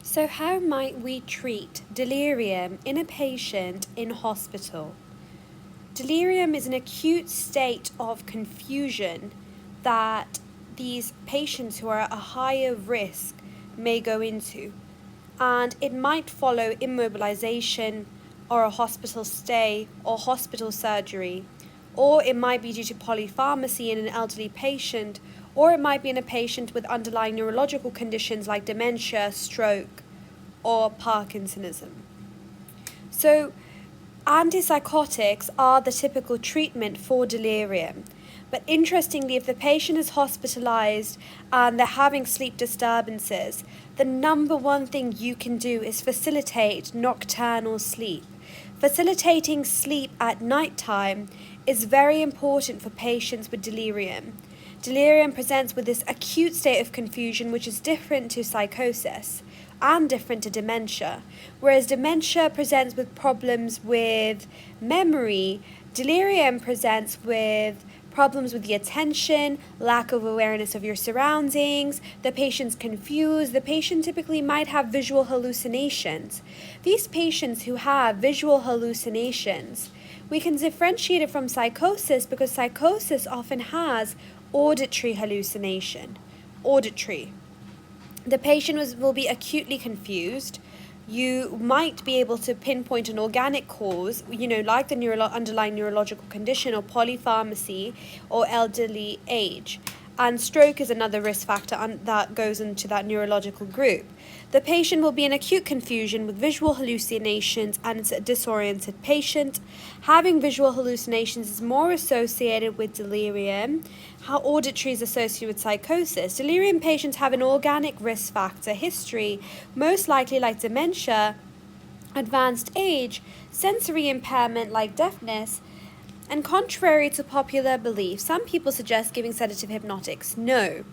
So how might we treat delirium in a patient in hospital? Delirium is an acute state of confusion that these patients who are at a higher risk may go into, and it might follow immobilization or a hospital stay or hospital surgery, or it might be due to polypharmacy in an elderly patient, or it might be in a patient with underlying neurological conditions like dementia, stroke, or Parkinsonism. So, antipsychotics are the typical treatment for delirium. But interestingly, if the patient is hospitalized and they're having sleep disturbances, the number one thing you can do is facilitate nocturnal sleep. Facilitating sleep at nighttime is very important for patients with delirium. Delirium presents with this acute state of confusion, which is different to psychosis and different to dementia. Whereas dementia presents with problems with memory, delirium presents with problems with the attention, lack of awareness of your surroundings, the patient's confused, the patient typically might have visual hallucinations. These patients who have visual hallucinations, we can differentiate it from psychosis because psychosis often has auditory hallucination. Auditory. The patient will be acutely confused. You might be able to pinpoint an organic cause, like the underlying neurological condition or polypharmacy or elderly age. And stroke is another risk factor that goes into that neurological group. The patient will be in acute confusion with visual hallucinations and it's a disoriented patient. Having visual hallucinations is more associated with delirium. How auditory is associated with psychosis. Delirium patients have an organic risk factor history, most likely like dementia, advanced age, sensory impairment like deafness, and contrary to popular belief, some people suggest giving sedative hypnotics. No.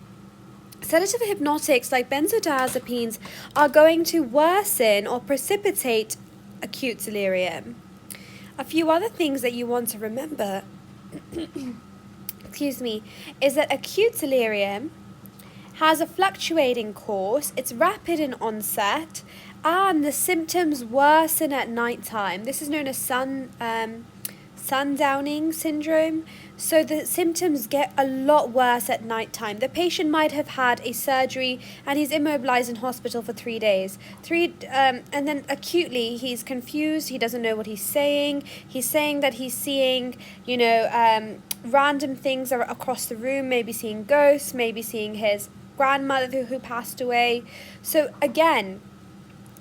Sedative hypnotics like benzodiazepines are going to worsen or precipitate acute delirium. A few other things that you want to remember is that acute delirium has a fluctuating course, it's rapid in onset, and the symptoms worsen at nighttime. This is known as sundowning syndrome. So the symptoms get a lot worse at nighttime. The patient might have had a surgery and he's immobilized in hospital for 3 days. And then acutely he's confused. He doesn't know what he's saying. He's saying that he's seeing, random things are across the room. Maybe seeing ghosts. Maybe seeing his grandmother who passed away. So again,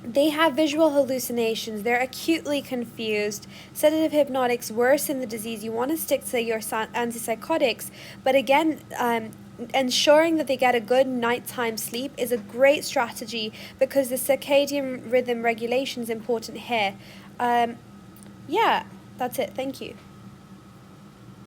they have visual hallucinations, they're acutely confused. Sedative hypnotics worsen the disease. You want to stick to your antipsychotics, but again, ensuring that they get a good nighttime sleep is a great strategy because the circadian rhythm regulation is important here. That's it. Thank you.